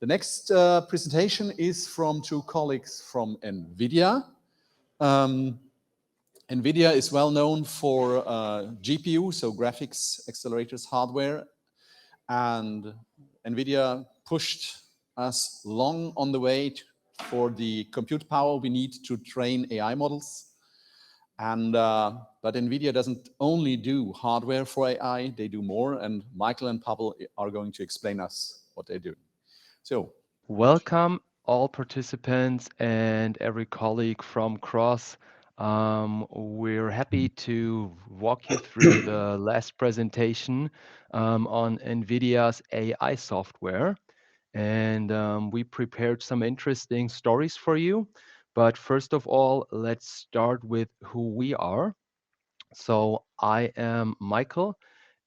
The next presentation is from two colleagues from Nvidia. Nvidia is well known for GPU, so graphics accelerators hardware, and Nvidia pushed us long on the way for the compute power we need to train AI models. And but Nvidia doesn't only do hardware for AI, they do more, and Michael and Pawel are going to explain us what they do. So, welcome all participants and every colleague from Cross. We're happy to walk you through the last presentation on NVIDIA's AI software. And we prepared some interesting stories for you. But first of all, let's start with who we are. So I am Michael,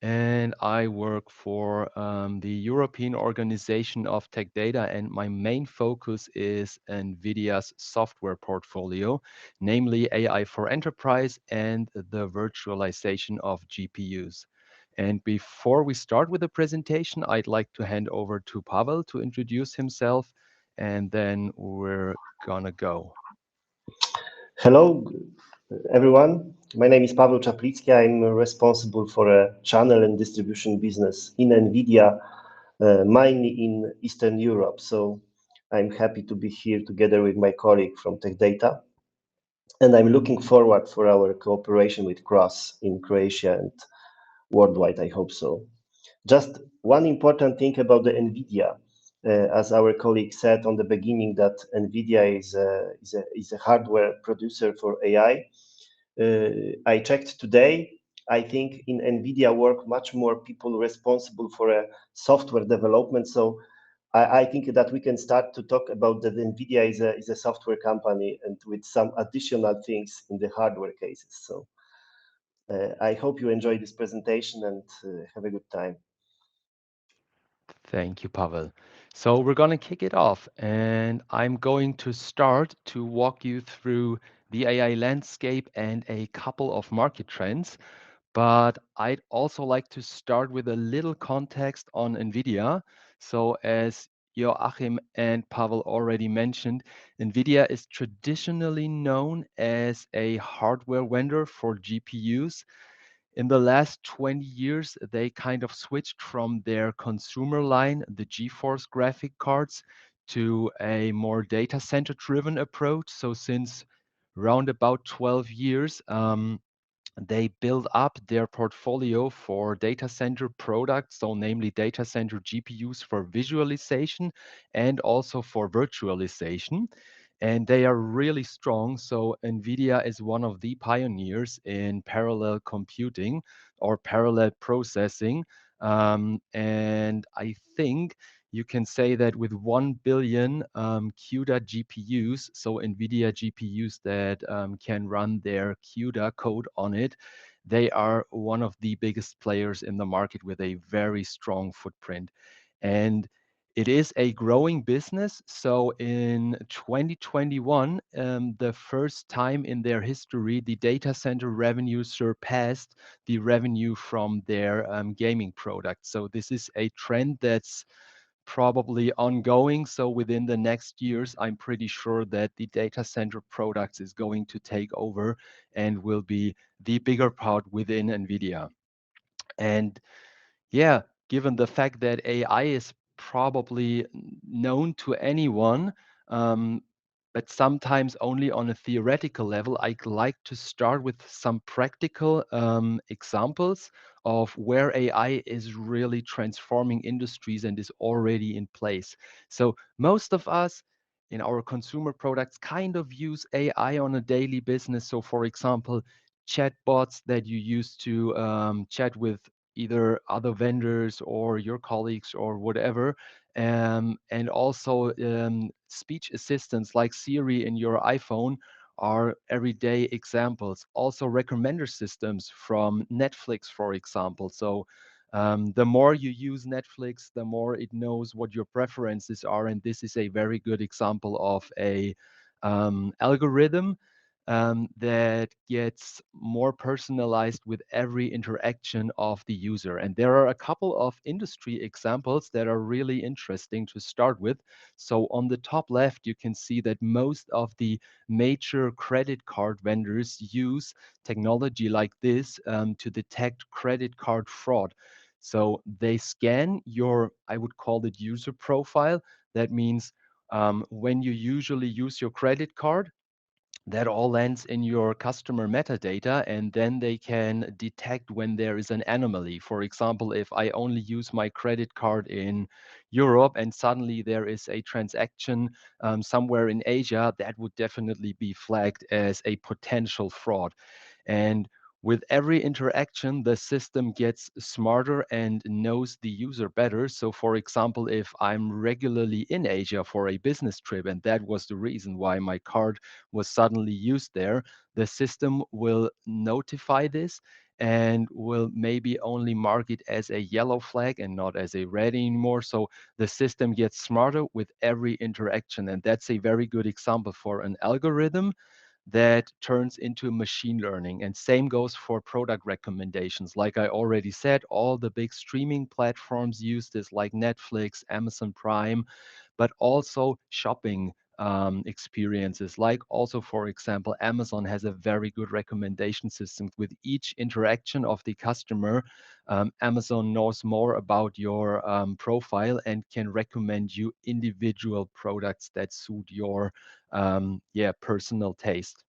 and I work for the European Organization of Tech Data, and my main focus is NVIDIA's software portfolio, namely AI for enterprise and the virtualization of GPUs. And before we start with the presentation, I'd like to hand over to Pawel to introduce himself, and then we're gonna go. Hello, everyone. My name is Paweł Czaplicki. I'm responsible for a channel and distribution business in Nvidia, mainly in Eastern Europe. So I'm happy to be here together with my colleague from Tech Data. And I'm looking forward for our cooperation with Cross in Croatia and worldwide, I hope so. Just one important thing about the Nvidia. As our colleague said on the beginning, that Nvidia is a hardware producer for AI. I checked today. I think in Nvidia work much more people responsible for a software development. So I think that we can start to talk about that Nvidia is a software company and with some additional things in the hardware cases. So I hope you enjoy this presentation and have a good time. Thank you, Pavel. So we're going to kick it off, and I'm going to start to walk you through the AI landscape and a couple of market trends. But I'd also like to start with a little context on NVIDIA. So as Joachim and Pavel already mentioned, NVIDIA is traditionally known as a hardware vendor for GPUs. In the last 20 years, they kind of switched from their consumer line, the GeForce graphic cards, to a more data center driven approach. So since around about 12 years, they build up their portfolio for data center products, so namely data center GPUs for visualization and also for virtualization. And they are really strong. So NVIDIA is one of the pioneers in parallel computing or parallel processing. And I think you can say that with 1 billion CUDA GPUs, so NVIDIA GPUs that can run their CUDA code on it, they are one of the biggest players in the market with a very strong footprint. And it is a growing business. So in 2021, the first time in their history, the data center revenue surpassed the revenue from their gaming products. So this is a trend that's probably ongoing. So within the next years, I'm pretty sure that the data center products is going to take over and will be the bigger part within NVIDIA. And yeah, given the fact that AI is probably known to anyone, but sometimes only on a theoretical level, I'd like to start with some practical examples of where AI is really transforming industries and is already in place. So most of us in our consumer products kind of use AI on a daily business. So for example, chatbots that you use to chat with either other vendors or your colleagues or whatever. And also speech assistants like Siri in your iPhone are everyday examples. Also recommender systems from Netflix, for example. So the more you use Netflix, the more it knows what your preferences are. And this is a very good example of a algorithm that gets more personalized with every interaction of the user. And there are a couple of industry examples that are really interesting to start with. So on the top left, you can see that most of the major credit card vendors use technology like this to detect credit card fraud. So they scan your, I would call it user profile. That means when you usually use your credit card, that all lands in your customer metadata, and then they can detect when there is an anomaly. For example, if I only use my credit card in Europe and suddenly there is a transaction somewhere in Asia, that would definitely be flagged as a potential fraud. And with every interaction, the system gets smarter and knows the user better. So for example, if I'm regularly in Asia for a business trip, and that was the reason why my card was suddenly used there, the system will notify this and will maybe only mark it as a yellow flag and not as a red anymore. So the system gets smarter with every interaction. And that's a very good example for an algorithm that turns into machine learning. And same goes for product recommendations. Like I already said, all the big streaming platforms use this, like Netflix, Amazon Prime, but also shopping experiences. Like also, for example, Amazon has a very good recommendation system. With each interaction of the customer, Amazon knows more about your profile and can recommend you individual products that suit your personal taste.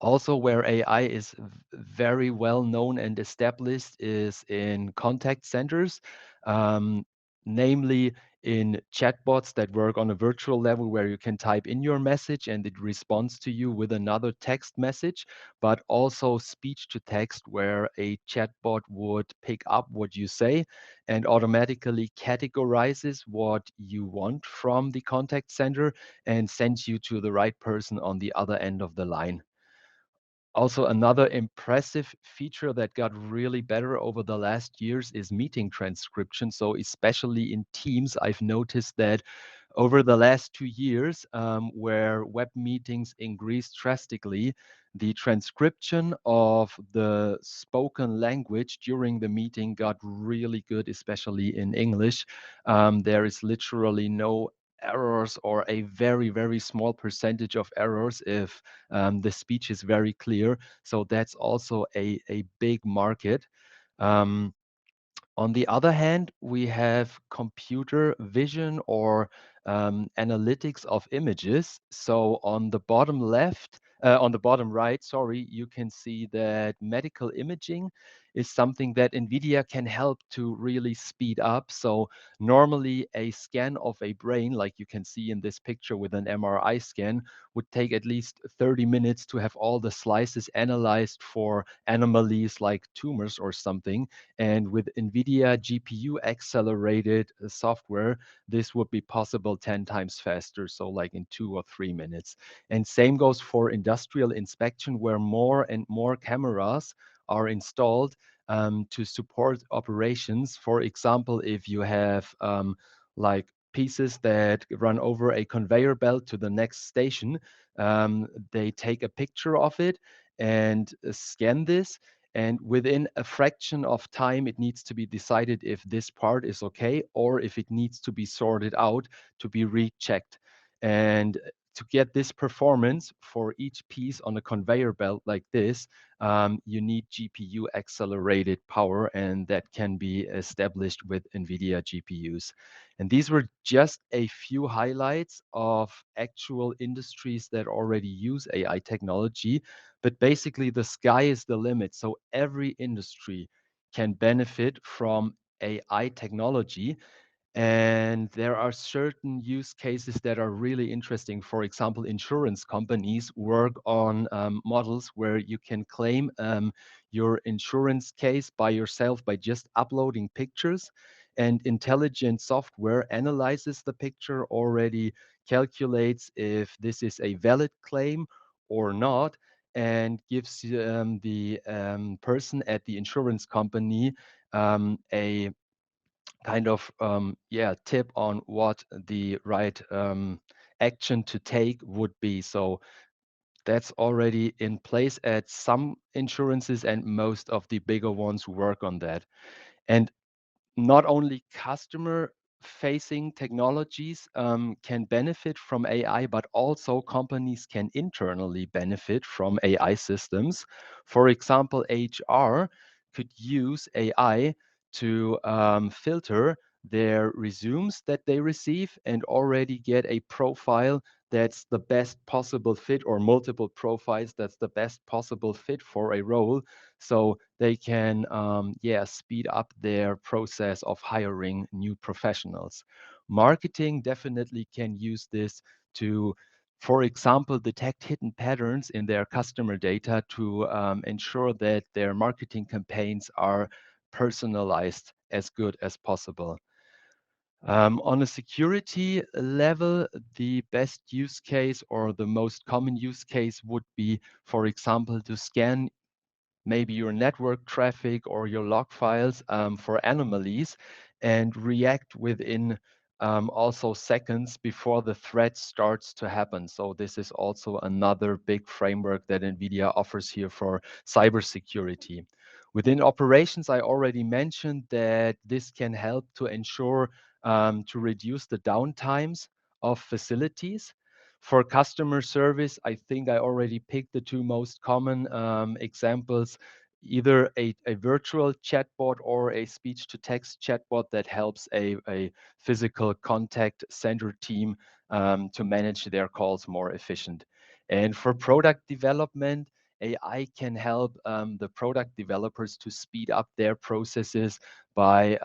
Also, where AI is very well known and established is in contact centers, um, namely in chatbots that work on a virtual level where you can type in your message and it responds to you with another text message, but also speech to text where a chatbot would pick up what you say and automatically categorizes what you want from the contact center and sends you to the right person on the other end of the line. Also, another impressive feature that got really better over the last years is meeting transcription. So especially in Teams, I've noticed that over the last 2 years, where web meetings increased drastically, the transcription of the spoken language during the meeting got really good, especially in English. There is literally no errors or a very, very small percentage of errors if the speech is very clear. So that's also a big market. Um, on the other hand, we have computer vision or analytics of images. So on the bottom left, on the bottom right, sorry, you can see that medical imaging is something that Nvidia can help to really speed up. So normally a scan of a brain, like you can see in this picture with an MRI scan, would take at least 30 minutes to have all the slices analyzed for anomalies like tumors or something. And with NVIDIA GPU accelerated software, this would be possible 10 times faster, so like in 2 or 3 minutes. And same goes for industrial inspection, where more and more cameras are installed to support operations. For example, if you have like pieces that run over a conveyor belt to the next station, they take a picture of it and scan this, and within a fraction of time, it needs to be decided if this part is okay or if it needs to be sorted out to be rechecked. And to get this performance for each piece on a conveyor belt like this, you need GPU accelerated power, and that can be established with NVIDIA GPUs. And these were just a few highlights of actual industries that already use AI technology. But basically, the sky is the limit. So every industry can benefit from AI technology. And there are certain use cases that are really interesting. For example, insurance companies work on models where you can claim your insurance case by yourself by just uploading pictures. And intelligent software analyzes the picture, already calculates if this is a valid claim or not, and gives the person at the insurance company a kind of tip on what the right action to take would be. So that's already in place at some insurances, and most of the bigger ones work on that. And not only customer-facing technologies can benefit from AI, but also companies can internally benefit from AI systems. For example, HR could use AI to filter their resumes that they receive and already get a profile that's the best possible fit, or multiple profiles that's the best possible fit for a role, so they can speed up their process of hiring new professionals. Marketing definitely can use this to, for example, detect hidden patterns in their customer data to ensure that their marketing campaigns are personalized as good as possible. On a security level, the best use case or the most common use case would be, for example, to scan maybe your network traffic or your log files for anomalies and react within also seconds before the threat starts to happen. So this is also another big framework that NVIDIA offers here for cybersecurity. Within operations, I already mentioned that this can help to ensure to reduce the downtimes of facilities. For customer service, I think I already picked the two most common examples, either a virtual chatbot or a speech-to-text chatbot that helps a physical contact center team to manage their calls more efficient. And for product development, AI can help the product developers to speed up their processes by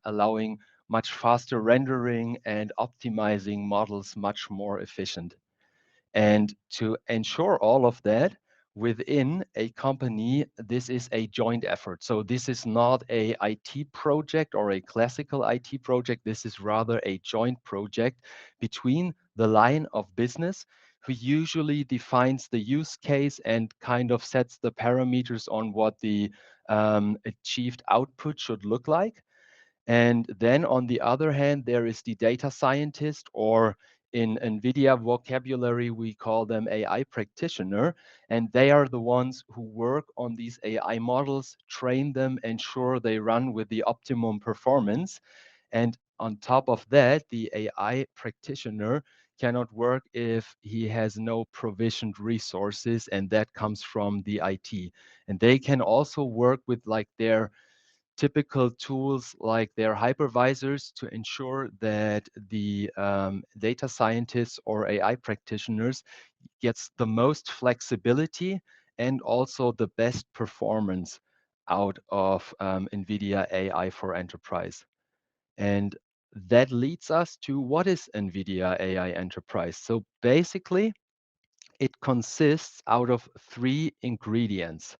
allowing much faster rendering and optimizing models much more efficient. And to ensure all of that within a company, this is a joint effort. So this is not a IT project or a classical IT project. This is rather a joint project between the line of business, who usually defines the use case and kind of sets the parameters on what the achieved output should look like. And then on the other hand, there is the data scientist, or in NVIDIA vocabulary, we call them AI practitioner. And they are the ones who work on these AI models, train them, ensure they run with the optimum performance. And on top of that, the AI practitioner cannot work if he has no provisioned resources, and that comes from the IT. And they can also work with like their typical tools like their hypervisors to ensure that the data scientists or AI practitioners gets the most flexibility and also the best performance out of NVIDIA AI for Enterprise. And that leads us to, what is NVIDIA AI Enterprise? So basically, it consists out of three ingredients.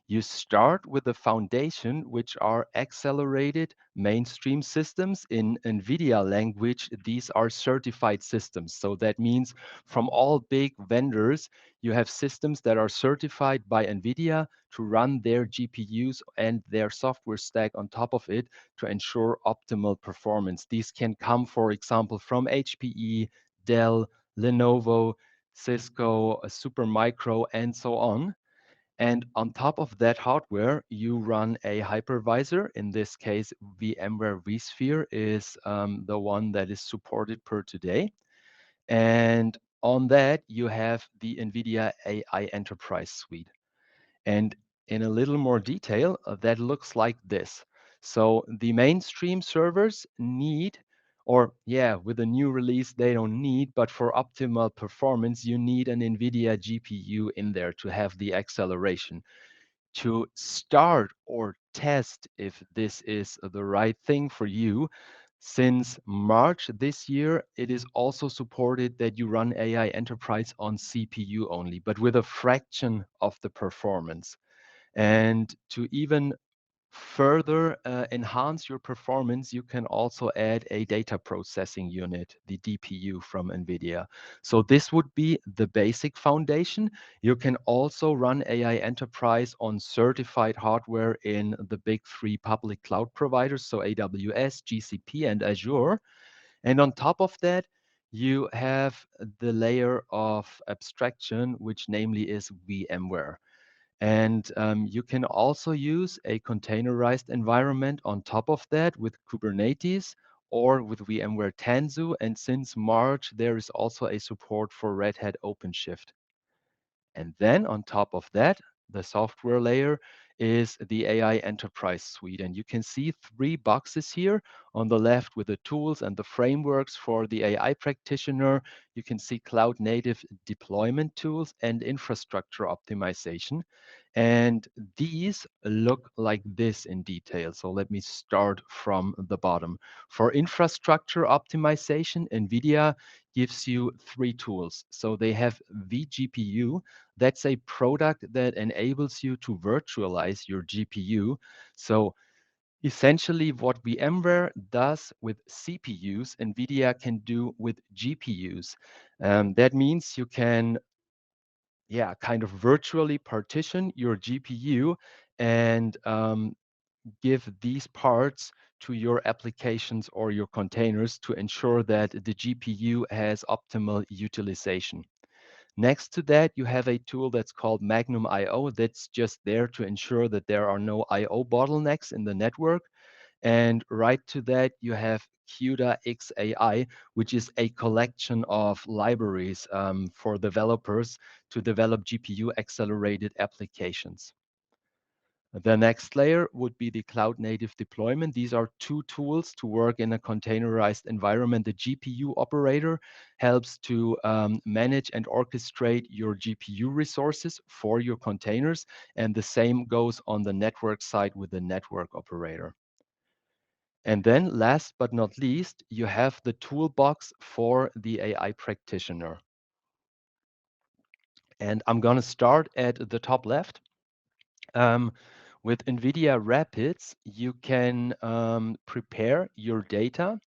You start with the foundation, which are accelerated mainstream systems. In NVIDIA language, these are certified systems. So that means from all big vendors, you have systems that are certified by NVIDIA to run their GPUs and their software stack on top of it to ensure optimal performance. These can come, for example, from HPE, Dell, Lenovo, Cisco, Supermicro, and so on. And on top of that hardware, you run a hypervisor. In this case, VMware vSphere is the one that is supported per today. And on that, you have the NVIDIA AI Enterprise Suite. And in a little more detail, that looks like this. So the mainstream servers need, or yeah, with a new release, they don't need, but for optimal performance, you need an NVIDIA GPU in there to have the acceleration. To start or test if this is the right thing for you, since March this year, it is also supported that you run AI Enterprise on CPU only, but with a fraction of the performance. And to even further enhance your performance, you can also add a data processing unit, the DPU from NVIDIA. So this would be the basic foundation. You can also run AI Enterprise on certified hardware in the big three public cloud providers, so AWS, GCP, and Azure. And on top of that, you have the layer of abstraction, which namely is VMware. And you can also use a containerized environment on top of that with Kubernetes or with VMware Tanzu. And since March, there is also a support for Red Hat OpenShift. And then on top of that, the software layer is the AI Enterprise Suite. And you can see three boxes here on the left with the tools and the frameworks for the AI practitioner. You can see cloud native deployment tools and infrastructure optimization. And these look like this in detail. So let me start from the bottom. For infrastructure optimization, NVIDIA gives you three tools. So they have vGPU. That's a product that enables you to virtualize your GPU. So essentially what VMware does with CPUs, NVIDIA can do with GPUs. That means you can kind of virtually partition your GPU and give these parts to your applications or your containers to ensure that the GPU has optimal utilization. Next to that, you have a tool that's called Magnum IO that's just there to ensure that there are no IO bottlenecks in the network. And right to that, you have CUDA XAI, which is a collection of libraries for developers to develop GPU accelerated applications. The next layer would be the cloud native deployment. These are two tools to work in a containerized environment. The GPU operator helps to manage and orchestrate your GPU resources for your containers. And the same goes on the network side with the network operator. And then last but not least, you have the toolbox for the AI practitioner. And I'm going to start at the top left. With NVIDIA Rapids, you can prepare your data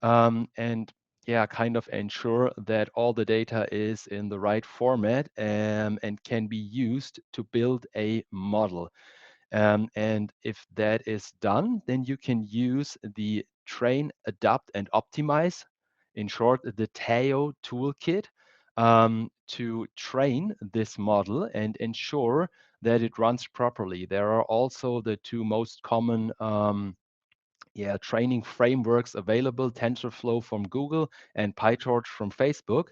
and kind of ensure that all the data is in the right format and can be used to build a model. And if that is done, then you can use the train, adapt, and optimize, in short, the TAO toolkit, to train this model and ensure that it runs properly. There are also the two most common training frameworks available, TensorFlow from Google and PyTorch from Facebook.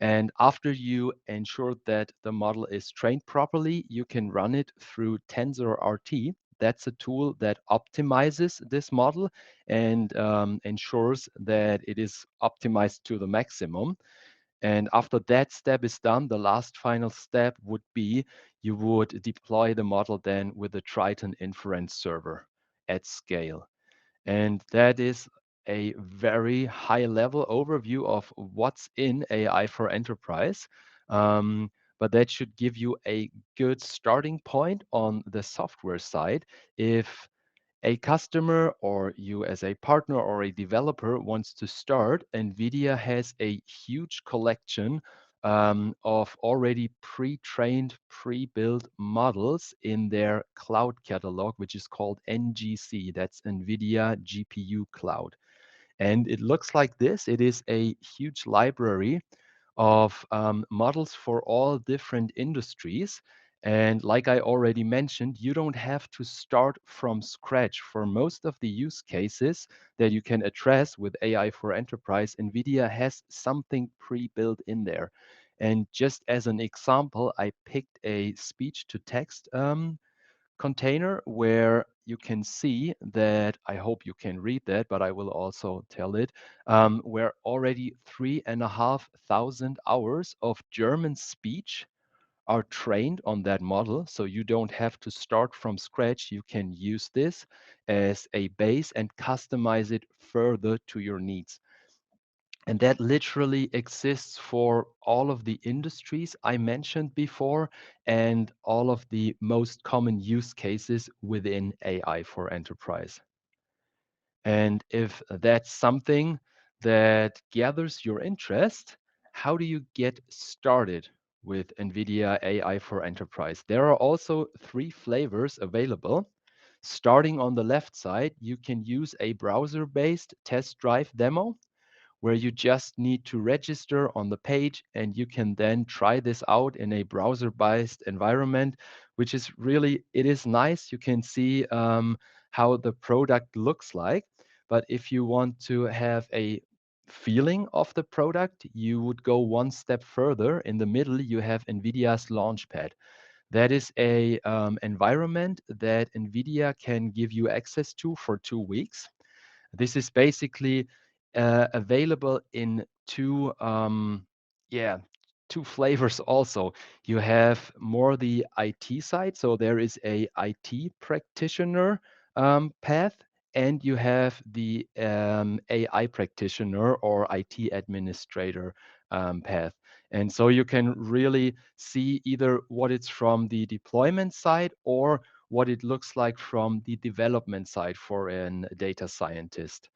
And after you ensure that the model is trained properly, you can run it through TensorRT. That's a tool that optimizes this model and ensures that it is optimized to the maximum. And after that step is done, the last final step would be you would deploy the model then with a Triton inference server at scale. And that is a very high level overview of what's in AI for enterprise. But that should give you a good starting point on the software side. If a customer or you as a partner or a developer wants to start, NVIDIA has a huge collection of already pre-trained, pre-built models in their cloud catalog, which is called NGC. That's Nvidia GPU Cloud. And it looks like this. It is a huge library of models for all different industries. And like I already mentioned, you don't have to start from scratch. For most of the use cases that you can address with AI for enterprise, NVIDIA has something pre-built in there. And just as an example, I picked a speech to text container where you can see that, I hope you can read that, but I will also tell it, where already 3,500 hours of German speech are trained on that model. So you don't have to start from scratch. You can use this as a base and customize it further to your needs. And that literally exists for all of the industries I mentioned before and all of the most common use cases within AI for enterprise. And if that's something that gathers your interest, how do you get started with NVIDIA AI for enterprise? There are also three flavors available. Starting on the left side, you can use a browser-based test drive demo, where you just need to register on the page, and you can then try this out in a browser-based environment, which is really, it is nice. You can see how the product looks like. But if you want to have a feeling of the product, you would go one step further. In the middle, you have NVIDIA's Launchpad. That is a environment that NVIDIA can give you access to for 2 weeks. This is basically available in two flavors also. You have more the IT side, so there is a IT practitioner path, and you have the AI practitioner or IT administrator path. And so you can really see either what it's from the deployment side or what it looks like from the development side for a data scientist.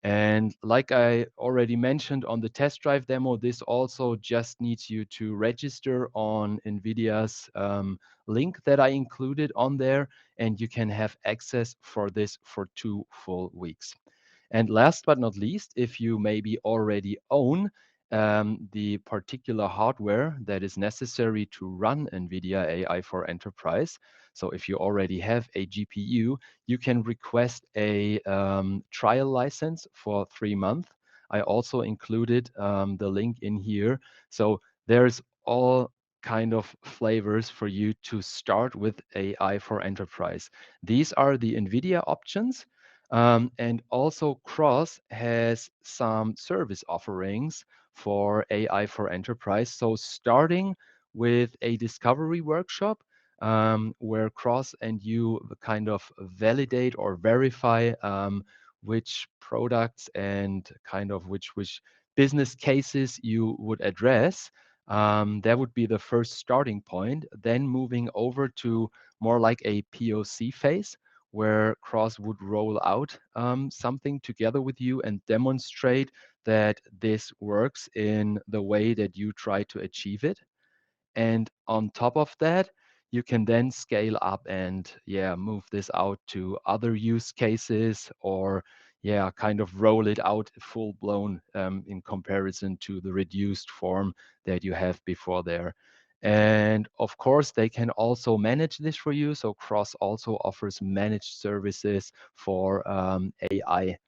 And like I already mentioned on the test drive demo, this also just needs you to register on NVIDIA's link that I included on there, and you can have access for this for 2 full weeks. And last but not least, if you maybe already own the particular hardware that is necessary to run NVIDIA AI for Enterprise, so if you already have a GPU, you can request a trial license for 3 months. I also included the link in here. So there's all kind of flavors for you to start with AI for Enterprise. These are the NVIDIA options. And also Cross has some service offerings for AI for Enterprise. So starting with a discovery workshop where Cross and you kind of validate or verify which products and kind of which business cases you would address. That would be the first starting point. Then moving over to more like a POC phase, where Cross would roll out something together with you and demonstrate that this works in the way that you try to achieve it. And on top of that, you can then scale up and move this out to other use cases, or kind of roll it out full blown in comparison to the reduced form that you have before there. And of course, they can also manage this for you. So Cross also offers managed services for AI.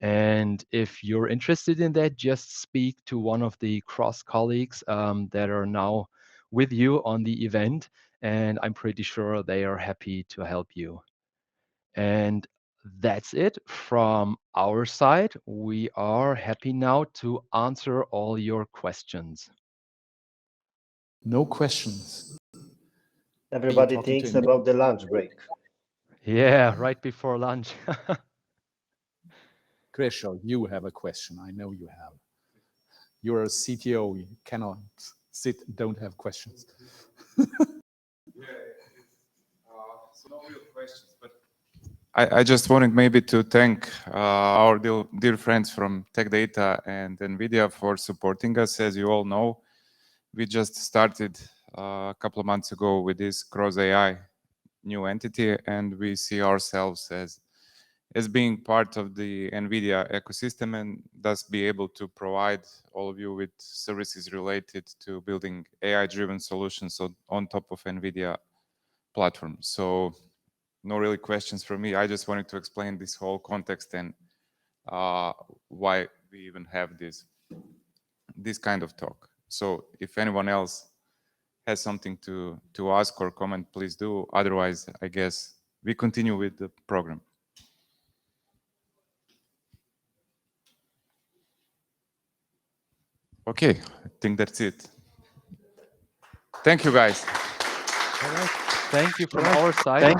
And if you're interested in that, just speak to one of the Cross colleagues that are now with you on the event, and I'm pretty sure they are happy to help you. And that's it from our side. We are happy now to answer all your questions. No questions. Everybody thinks about the lunch break. Yeah, right before lunch. Grisho, you have a question. I know you have. You're a CTO. You cannot sit, don't have questions. So no real questions, but I just wanted maybe to thank our dear friends from Tech Data and Nvidia for supporting us. As you all know, we just started a couple of months ago with this Cross AI new entity, and we see ourselves as being part of the NVIDIA ecosystem, and thus be able to provide all of you with services related to building AI-driven solutions on top of NVIDIA platform. So no really questions from me. I just wanted to explain this whole context and why we even have this kind of talk. So if anyone else has something to ask or comment, please do. Otherwise, I guess we continue with the program. Okay, I think that's it. Thank you, guys. All right. Thank you from our side.